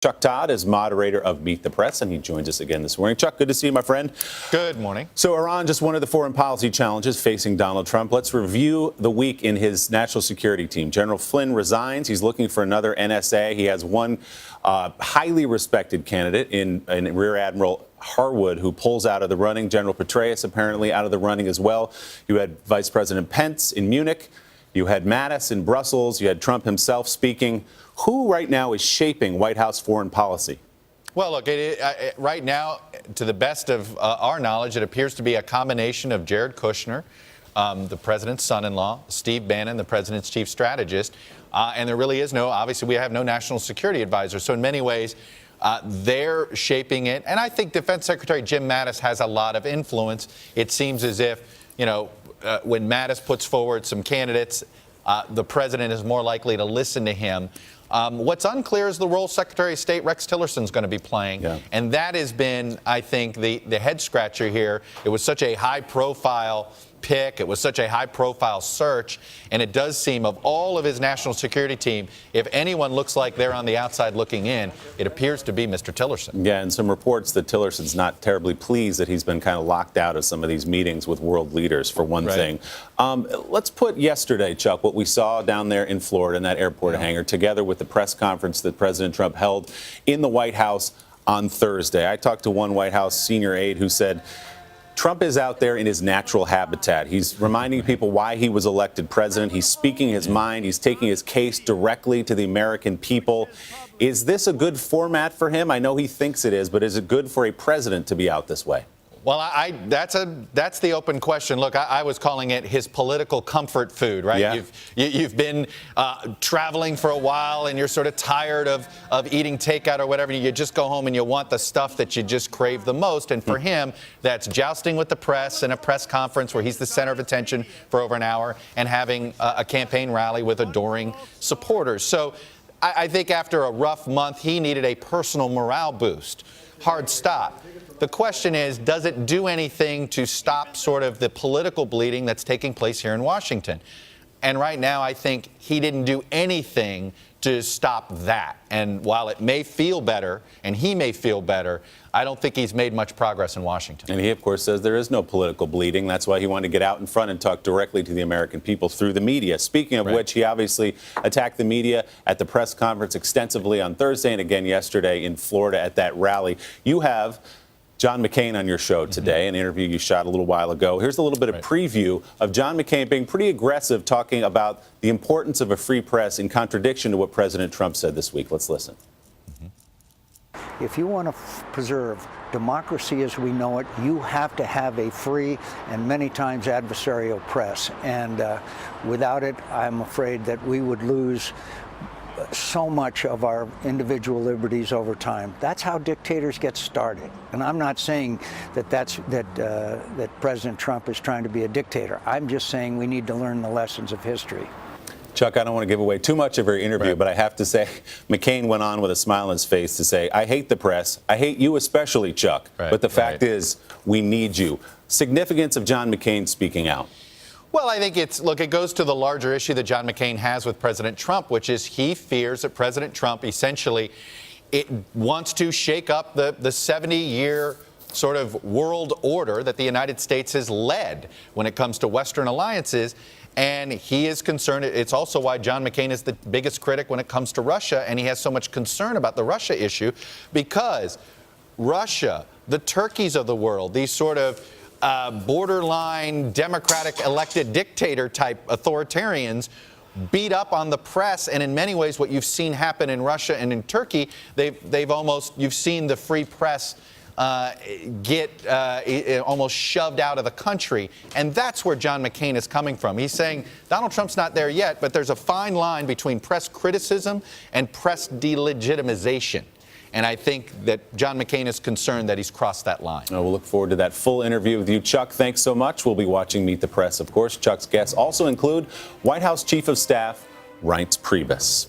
Chuck Todd is moderator of Meet the Press, and he joins us again this morning. Chuck, good to see you, my friend. Good morning. So Iran, just one of the foreign policy challenges facing Donald Trump. Let's review the week in his national security team. General Flynn resigns. He's looking for another NSA. He has one highly respected candidate in Rear Admiral Harwood, who pulls out of the running. General Petraeus apparently out of the running as well. You had Vice President Pence in Munich. You had Mattis in Brussels. You had Trump himself speaking. Who right now is shaping White House foreign policy? Well, look, right now, to the best of our knowledge, it appears to be a combination of Jared Kushner, the president's son-in-law, Steve Bannon, the president's chief strategist, and there really is obviously we have no national security advisor. So in many ways, they're shaping it. And I think Defense Secretary Jim Mattis has a lot of influence. It seems as if, when Mattis puts forward some candidates, the president is more likely to listen to him. What's unclear is the role Secretary of State Rex Tillerson is going to be playing. Yeah. And that has been, I think, the head scratcher here. It was such a high profile pick. It was such a high profile search. And it does seem, of all of his national security team, if anyone looks like they're on the outside looking in, it appears to be Mr. Tillerson. Yeah, and some reports that Tillerson's not terribly pleased that he's been kind of locked out of some of these meetings with world leaders, for one thing. Let's put yesterday, Chuck, what we saw down there in Florida in that airport hangar, together with the press conference that President Trump held in the White House on Thursday. I talked to one White House senior aide who said, Trump is out there in his natural habitat. He's reminding people why he was elected president. He's speaking his mind. He's taking his case directly to the American people. Is this a good format for him? I know he thinks it is, but is it good for a president to be out this way? Well, that's the open question. Look, I was calling it his political comfort food, right? Yeah. You've been traveling for a while and you're sort of tired of eating takeout or whatever. You just go home and you want the stuff that you just crave the most. And for him, that's jousting with the press in a press conference where he's the center of attention for over an hour and having a campaign rally with adoring supporters. So I think after a rough month, he needed a personal morale boost. Hard stop. The question is, does it do anything to stop sort of the political bleeding that's taking place here in Washington? And right now, I think he didn't do anything to stop that. And while it may feel better, and he may feel better, I don't think he's made much progress in Washington. And he, of course, says there is no political bleeding. That's why he wanted to get out in front and talk directly to the American people through the media. Speaking of which, he obviously attacked the media at the press conference extensively on Thursday and again yesterday in Florida at that rally. You have John McCain on your show today, an interview you shot a little while ago. Here's a little bit of preview of John McCain being pretty aggressive, talking about the importance of a free press in contradiction to what President Trump said this week. Let's listen. If you want to preserve democracy as we know it, you have to have a free and many times adversarial press. And without it, I'm afraid that we would lose so much of our individual liberties over time. That's how dictators get started. And I'm not saying that President Trump is trying to be a dictator. I'm just saying we need to learn the lessons of history. Chuck, I don't want to give away too much of your interview, but I have to say, McCain went on with a smile on his face to say, I hate the press. I hate you especially, Chuck. But the fact is, we need you. Significance of John McCain speaking out. Well, I think it goes to the larger issue that John McCain has with President Trump, which is he fears that President Trump essentially wants to shake up the 70-year sort of world order that the United States has led when it comes to Western alliances. And he is concerned. It's also why John McCain is the biggest critic when it comes to Russia. And he has so much concern about the Russia issue because Russia, the Turkeys of the world, these sort of borderline Democratic elected dictator type authoritarians beat up on the press. And in many ways, what you've seen happen in Russia and in Turkey, you've seen the free press get almost shoved out of the country. And that's where John McCain is coming from. He's saying Donald Trump's not there yet, but there's a fine line between press criticism and press delegitimization. And I think that John McCain is concerned that he's crossed that line. We'll look forward to that full interview with you. Chuck, thanks so much. We'll be watching Meet the Press, of course. Chuck's guests also include White House Chief of Staff Reince Priebus.